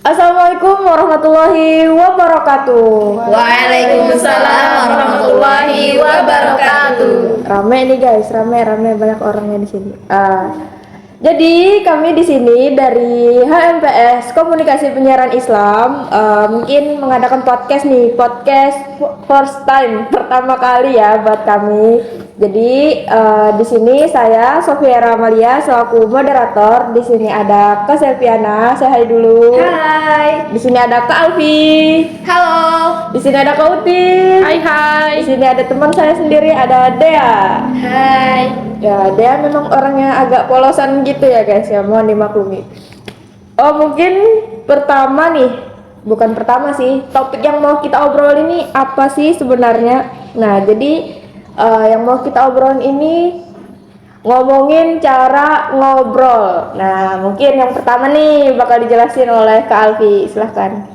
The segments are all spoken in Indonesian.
Assalamualaikum warahmatullahi wabarakatuh. Waalaikumsalam warahmatullahi wabarakatuh. Rame nih guys, rame banyak orangnya di sini. Jadi kami di sini dari HMPS Komunikasi Penyiaran Islam mungkin mengadakan podcast first time pertama kali ya buat kami. Jadi di sini saya Sofiera Amalia selaku moderator. Di sini ada Kak Selviana, saya hai dulu. Hai. Di sini ada Kak Alfi. Halo. Di sini ada Kak Uti. Hai. Di sini ada teman saya sendiri, ada Dea. Hai. Ya, Dea memang orangnya agak polosan gitu ya guys ya, mohon dimaklumi. Oh mungkin pertama nih, bukan pertama sih, topik yang mau kita obrol ini apa sih sebenarnya? Nah jadi yang mau kita obrolin ini ngomongin cara ngobrol. Nah mungkin yang pertama nih bakal dijelasin oleh Kak Alfi, silahkan.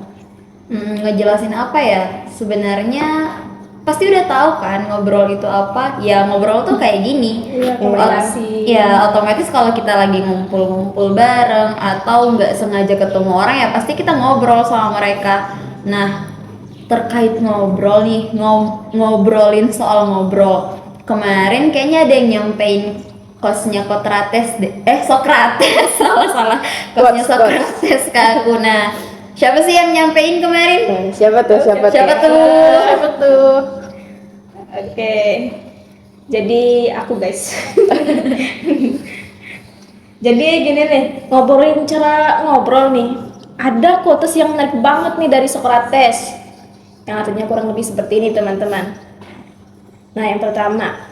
Ngejelasin apa ya? Sebenarnya pasti udah tahu kan ngobrol itu apa? Ya ngobrol tuh kayak gini. Iya, komunikasi. Ya otomatis kalau kita lagi ngumpul-ngumpul bareng atau nggak sengaja ketemu orang ya pasti kita ngobrol sama mereka. Nah terkait ngobrol nih, ngobrolin soal ngobrol. Kemarin kayaknya ada yang nyampein kosnya Sokrates salah kosnya Sokrates ke aku. Nah siapa sih yang nyampein kemarin? Siapa tuh? Siapa tuh? Oke. Jadi aku guys. Jadi gini nih, ngobrolin cara ngobrol nih. Ada quotes yang menarik banget nih dari Sokrates. Yang artinya kurang lebih seperti ini teman-teman. Nah yang pertama,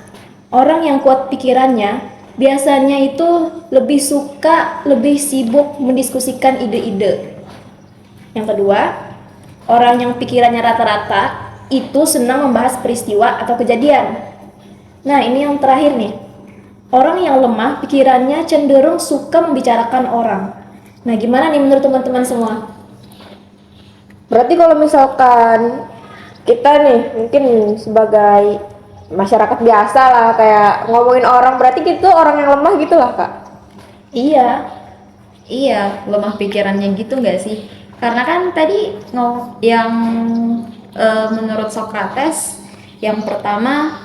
orang yang kuat pikirannya biasanya itu lebih sibuk mendiskusikan ide-ide. Yang kedua, orang yang pikirannya rata-rata itu senang membahas peristiwa atau kejadian. Nah ini yang terakhir nih, orang yang lemah pikirannya cenderung suka membicarakan orang. Nah gimana nih menurut teman-teman semua? Berarti kalau misalkan kita nih mungkin sebagai masyarakat biasa lah kayak ngomongin orang, berarti gitu orang yang lemah gitu lah Kak? Iya, lemah pikirannya gitu nggak sih? Karena kan tadi menurut Sokrates yang pertama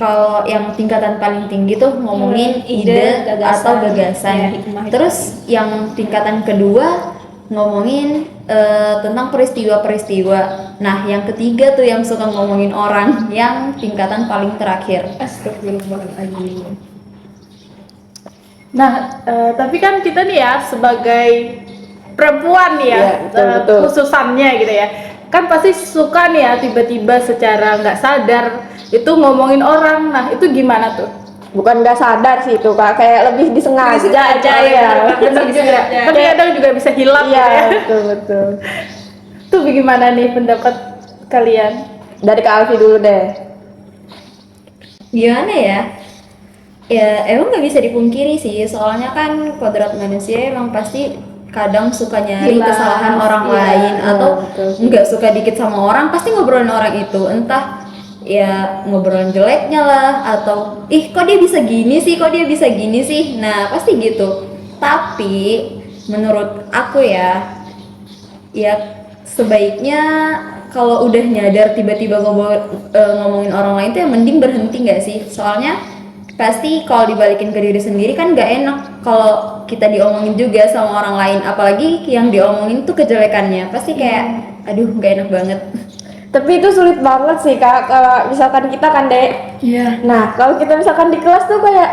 kalau yang tingkatan paling tinggi tuh ngomongin ide atau gagasan. Ya, hikmah. Terus yang tingkatan kedua ngomongin tentang peristiwa-peristiwa. Nah, yang ketiga tuh yang suka ngomongin orang, yang tingkatan paling terakhir. Astagfirullahaladzim. Nah, tapi kan kita nih ya sebagai perempuan nih ya, betul. khususannya gitu ya, kan pasti suka nih ya tiba-tiba secara nggak sadar itu ngomongin orang. Nah itu gimana tuh? Bukan nggak sadar sih itu Kak, kayak lebih disengaja aja ya. Benar juga. Tapi kadang juga bisa hilang Iya, gitu ya. betul. Tuh bagaimana nih pendapat kalian? Dari Kak Alfi dulu deh. Gimana ya? Ya emang nggak bisa dipungkiri sih, soalnya kan kodrat manusia emang pasti kadang suka nyari Hilang. kesalahan orang Iya, lain atau betul sih. nggak suka dikit sama orang pasti ngobrolin orang itu, entah ya ngobrolin jeleknya lah atau kok dia bisa gini sih, nah pasti gitu. Tapi menurut aku ya sebaiknya kalau udah nyadar tiba-tiba ngomongin orang lain tuh ya mending berhenti nggak sih? Soalnya pasti kalau dibalikin ke diri sendiri kan nggak enak kalau kita diomongin juga sama orang lain, apalagi yang diomongin tuh kejelekannya, pasti kayak aduh nggak enak banget. Tapi itu sulit banget sih Kak, kalau misalkan kita kan Dek. Iya. Nah kalau kita misalkan di kelas tuh kayak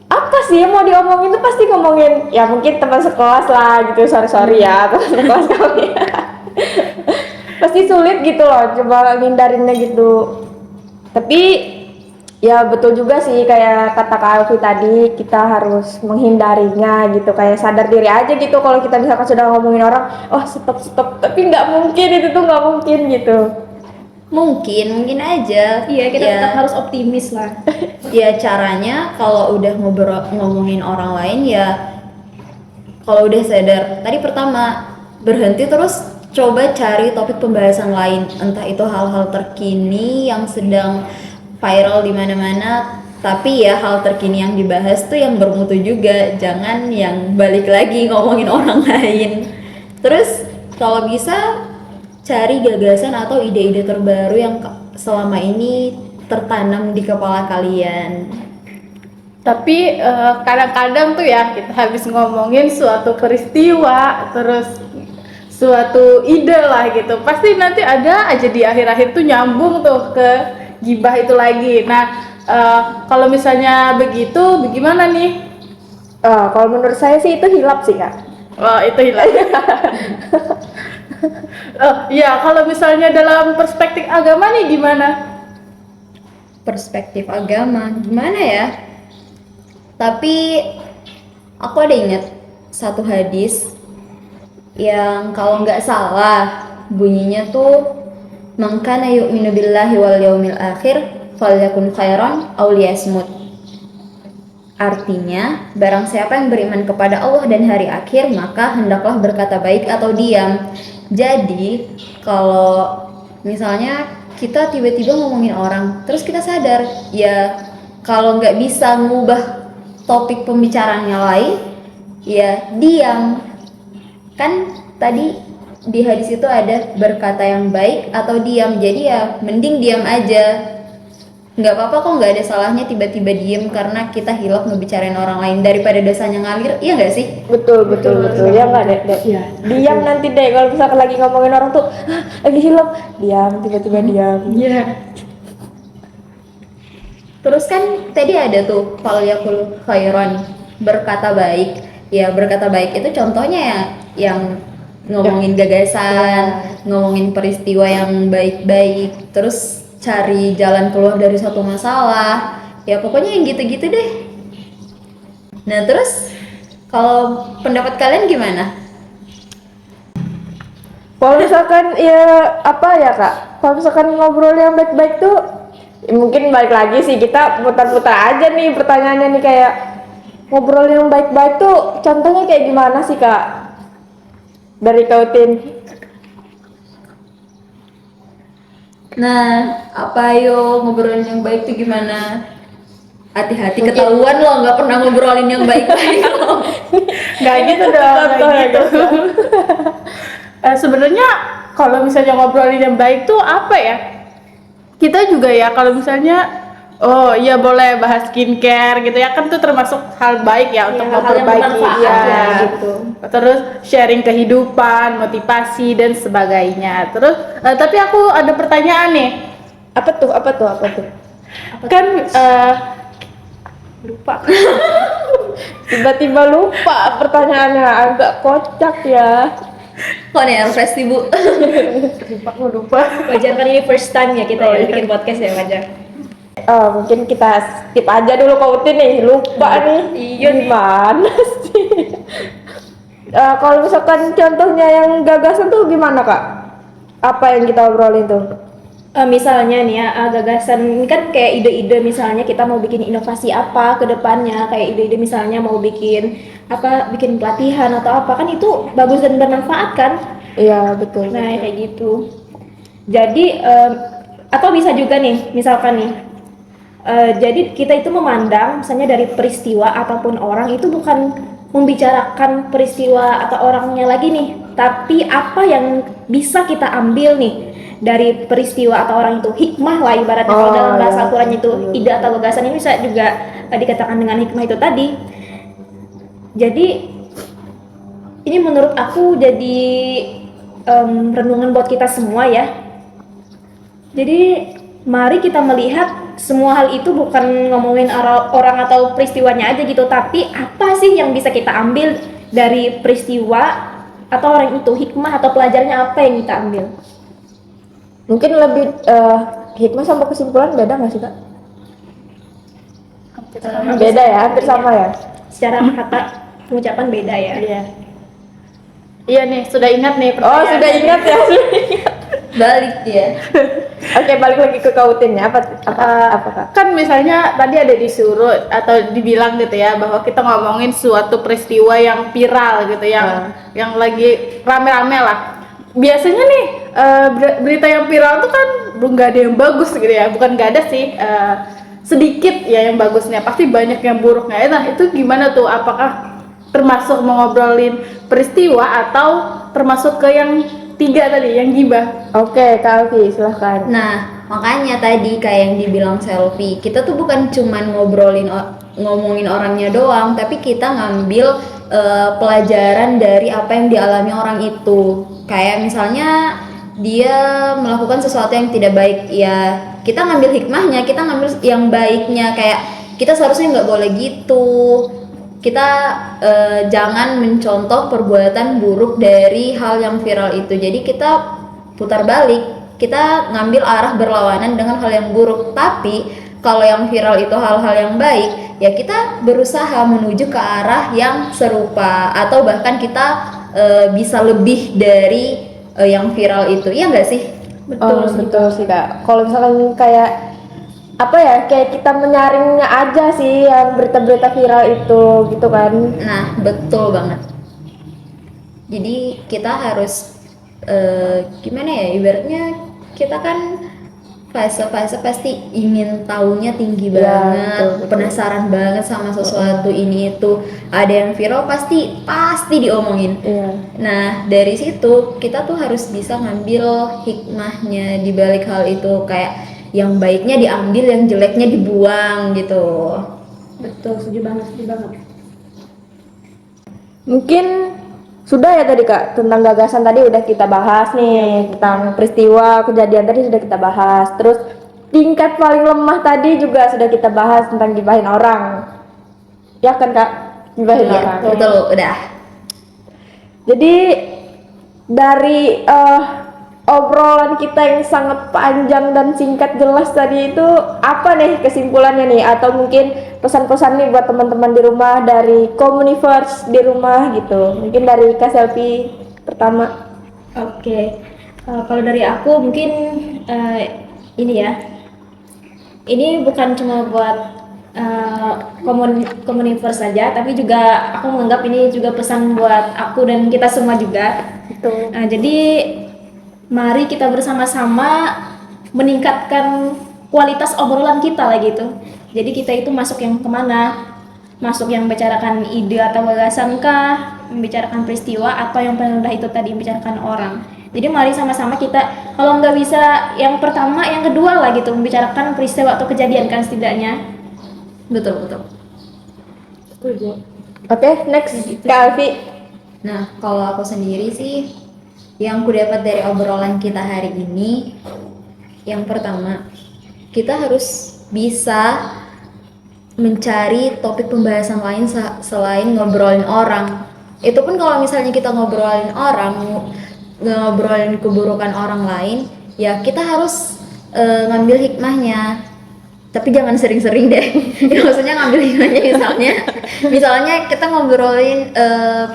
apa sih yang mau diomongin tuh pasti ngomongin ya mungkin teman sekelas lah gitu, sorry ya teman sekelas kami. Pasti sulit gitu loh, coba ngindarinnya gitu. Tapi ya betul juga sih kayak kata Kak Alfi tadi, kita harus menghindarinya gitu, kayak sadar diri aja gitu kalau kita misalkan sudah ngomongin orang, oh stop, tapi nggak mungkin, itu tuh nggak mungkin gitu. Mungkin aja. Iya, kita Ya, tetap harus optimis lah. ya caranya kalau udah ngomongin orang lain ya kalau udah sadar tadi pertama berhenti, terus coba cari topik pembahasan lain, entah itu hal-hal terkini yang sedang viral di mana-mana, tapi ya hal terkini yang dibahas tuh yang bermutu juga, jangan yang balik lagi ngomongin orang lain. Terus Kalau bisa cari gagasan atau ide-ide terbaru yang selama ini tertanam di kepala kalian. Tapi kadang-kadang tuh ya kita habis ngomongin suatu peristiwa terus suatu ide lah gitu, pasti nanti ada aja di akhir-akhir tuh nyambung tuh ke gibah itu lagi. Nah kalau misalnya begitu bagaimana nih? Kalau menurut saya sih itu hilap sih kak. Oh itu hilang. Ya kalau misalnya dalam perspektif agama nih gimana? Perspektif agama gimana ya? Tapi aku ada ingat satu hadis yang kalau nggak salah bunyinya tuh man kana yu'minu billahi wal yaumil akhir falyakun khairan aw liyasmut. Artinya, barang siapa yang beriman kepada Allah dan hari akhir, maka hendaklah berkata baik atau diam. Jadi, kalau misalnya kita tiba-tiba ngomongin orang, terus kita sadar, ya kalau nggak bisa ngubah topik pembicaranya lain, ya diam. Kan tadi di hadis itu ada berkata yang baik atau diam, jadi ya mending diam aja. Nggak apa-apa kok, nggak ada salahnya tiba-tiba diem karena kita hilaf ngebicarain orang lain daripada dosanya ngalir, iya nggak sih? Betul ya nggak deh. Iya. Diam nanti deh kalau misalkan lagi ngomongin orang tuh lagi hilap, diam tiba-tiba diam. Iya. Terus kan tadi ada tuh falyakul khairan, berkata baik. Ya berkata baik itu contohnya ya yang ngomongin gagasan, ngomongin peristiwa yang baik-baik, terus cari jalan keluar dari suatu masalah. Ya pokoknya yang gitu-gitu deh. Nah terus kalau pendapat kalian gimana? Kalau misalkan ya apa ya kak? Kalau misalkan ngobrol yang baik-baik tuh ya mungkin balik lagi sih kita putar-putar aja nih pertanyaannya nih, kayak ngobrol yang baik-baik tuh contohnya kayak gimana sih kak? Dari Kautin. Nah, apa ayo ngobrolin yang baik tuh gimana? Hati-hati ketahuan lo nggak pernah ngobrolin yang baik-baik lo. Nggak gitu dong, Contoh nggak ya, gitu. Sebenarnya kalau misalnya ngobrolin yang baik tuh apa ya? Kita juga ya kalau misalnya oh iya boleh bahas skincare gitu ya, kan tuh termasuk hal baik ya untuk hal-hal yang memperbaiki bermanfaat ya ya, gitu. Terus sharing kehidupan, motivasi dan sebagainya. Terus tapi aku ada pertanyaan nih. Apa tuh? Kan lupa. Tiba-tiba lupa pertanyaannya, agak kocak ya. Kok nih refresh sih bu? lupa. Wajar kan ini first time ya kita Oh, ya iya. bikin podcast ya wajar. Mungkin kita skip aja dulu Kautin nih, lupa nih. Iya nih. Gimana sih? Kalau misalkan contohnya yang gagasan tuh gimana kak? Apa yang kita obrolin tuh? Misalnya nih ya, gagasan ini kan kayak ide-ide, misalnya kita mau bikin inovasi apa ke depannya, kayak ide-ide misalnya mau bikin bikin pelatihan atau apa, kan itu bagus dan bermanfaat kan. Iya betul. Nah kayak gitu. Jadi atau bisa juga nih misalkan nih, jadi kita itu memandang misalnya dari peristiwa ataupun orang itu bukan membicarakan peristiwa atau orangnya lagi nih, tapi apa yang bisa kita ambil nih dari peristiwa atau orang itu, hikmah lah ibaratnya. Kalau dalam bahasa iya. Al-Quran itu ide atau gagasan ini bisa juga dikatakan dengan hikmah itu tadi. Jadi ini menurut aku jadi renungan buat kita semua ya. Jadi mari kita melihat semua hal itu bukan ngomongin orang atau peristiwanya aja gitu, tapi apa sih yang bisa kita ambil dari peristiwa atau orang itu, hikmah atau pelajarannya apa yang kita ambil. Mungkin lebih hikmah sama kesimpulan beda nggak sih kak? Beda ya, hampir sama ya. Secara kata pengucapan beda ya. Iya. Iya nih, sudah ingat nih Oh pertanyaannya. sudah ingat ya. Balik ya. Oke, balik lagi ke Kautin ya. Apa kak? Kan misalnya tadi ada disuruh atau dibilang gitu ya bahwa kita ngomongin suatu peristiwa yang viral gitu, yang lagi rame-rame lah. Biasanya nih berita yang viral tuh kan nggak ada yang bagus gitu ya, bukan nggak ada sih, sedikit ya yang bagusnya, pasti banyak yang buruknya. Nah itu gimana tuh, apakah termasuk mengobrolin peristiwa atau termasuk ke yang 3 tadi, yang gibah. Oke, Kak Alfi, silahkan. Nah, makanya tadi kayak yang dibilang Selfie, kita tuh bukan cuman ngomongin orangnya doang, tapi kita ngambil pelajaran dari apa yang dialami orang itu. Kayak misalnya dia melakukan sesuatu yang tidak baik, ya kita ngambil hikmahnya, kita ngambil yang baiknya. Kayak kita seharusnya nggak boleh gitu. Kita jangan mencontoh perbuatan buruk dari hal yang viral itu. Jadi kita putar balik, kita ngambil arah berlawanan dengan hal yang buruk. Tapi kalau yang viral itu hal-hal yang baik, ya kita berusaha menuju ke arah yang serupa, atau bahkan kita bisa lebih dari yang viral itu. Iya nggak sih? Betul sih Kak. Kalau misalkan kayak apa ya, kayak kita menyaringnya aja sih yang berita-berita viral itu gitu kan. Nah, betul banget. Jadi kita harus gimana ya, ibaratnya kita kan fase-fase pasti ingin taunya tinggi Ya, banget, betul. penasaran banget sama sesuatu ini itu. Ada yang viral pasti diomongin. Iya. Nah, dari situ kita tuh harus bisa ngambil hikmahnya di balik hal itu, kayak yang baiknya diambil, yang jeleknya dibuang gitu. Betul, setuju banget. Mungkin sudah ya tadi Kak, tentang gagasan tadi udah kita bahas nih, tentang peristiwa kejadian tadi sudah kita bahas. Terus tingkat paling lemah tadi juga sudah kita bahas tentang gibahin orang. Ya kan Kak? Gibahin Iya, orang. betul, udah. Jadi dari obrolan kita yang sangat panjang dan singkat jelas tadi itu, apa nih kesimpulannya nih, atau mungkin pesan-pesan nih buat teman-teman di rumah dari Communiverse di rumah gitu. Mungkin dari Kak Selfie pertama. Oke, kalau dari aku mungkin ini ya, ini bukan cuma buat Communiverse saja, tapi juga aku menganggap ini juga pesan buat aku dan kita semua juga. Betul. Jadi mari kita bersama-sama meningkatkan kualitas obrolan kita lah gitu. Jadi kita itu masuk yang kemana? Masuk yang membicarakan ide atau gagasan kah? Membicarakan peristiwa, atau yang paling rendah itu tadi membicarakan orang. Jadi mari sama-sama kita, kalau nggak bisa yang pertama, yang kedua lah gitu, membicarakan peristiwa atau kejadian kan setidaknya. Betul. Oke, next Kak Alfi. Nah, kalau aku sendiri sih, yang ku dapat dari obrolan kita hari ini, yang pertama, kita harus bisa mencari topik pembahasan lain selain ngobrolin orang. Itu pun kalau misalnya kita ngobrolin orang, ngobrolin keburukan orang lain, ya kita harus ngambil hikmahnya. Tapi jangan sering-sering deh. Ya, maksudnya ngambil hikmahnya, misalnya kita ngobrolin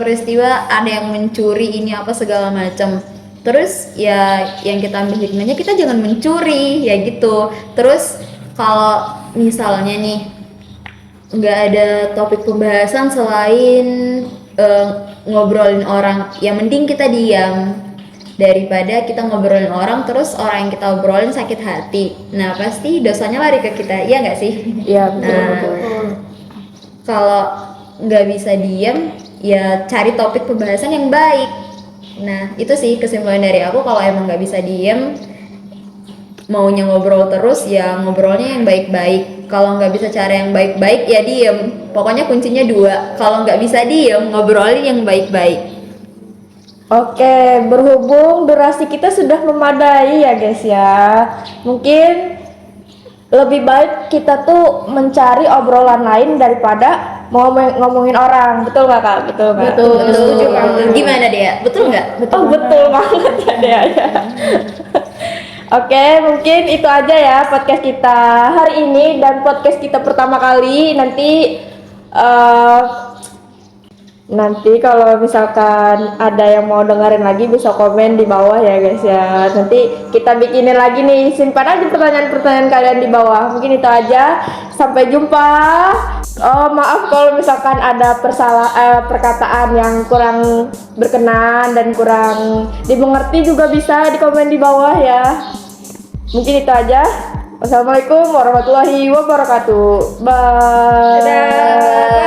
peristiwa ada yang mencuri ini apa segala macam. Terus ya yang kita ambil hikmahnya, kita jangan mencuri ya gitu. Terus kalau misalnya nih nggak ada topik pembahasan selain ngobrolin orang, ya mending kita diam daripada kita ngobrolin orang terus orang yang kita obrolin sakit hati. Nah, pasti dosanya lari ke kita, iya nggak sih? Iya, betul. Nah, kalau nggak bisa diam, ya cari topik pembahasan yang baik. Nah, itu sih kesimpulan dari aku. Kalau emang nggak bisa diam, maunya ngobrol terus, ya ngobrolnya yang baik-baik. Kalau nggak bisa cara yang baik-baik, ya diem. Pokoknya kuncinya 2. Kalau nggak bisa diem, ngobrolin yang baik-baik. Oke, berhubung durasi kita sudah memadai ya guys ya. Mungkin lebih baik kita tuh mencari obrolan lain daripada ngomongin orang. Betul nggak Kak? Betul nggak? Betul. Setuju banget. Gimana dia? Betul nggak? Betul banget ya Dea ya. Oke, mungkin itu aja ya podcast kita hari ini dan podcast kita pertama kali. Nanti kalau misalkan ada yang mau dengerin lagi bisa komen di bawah ya guys ya. Nanti kita bikinin lagi nih, simpan aja pertanyaan-pertanyaan kalian di bawah. Mungkin itu aja. Sampai jumpa. Oh, maaf kalau misalkan ada perkataan yang kurang berkenan dan kurang dimengerti, juga bisa di komen di bawah ya. Mungkin itu aja. Wassalamualaikum warahmatullahi wabarakatuh. Bye. Dadah.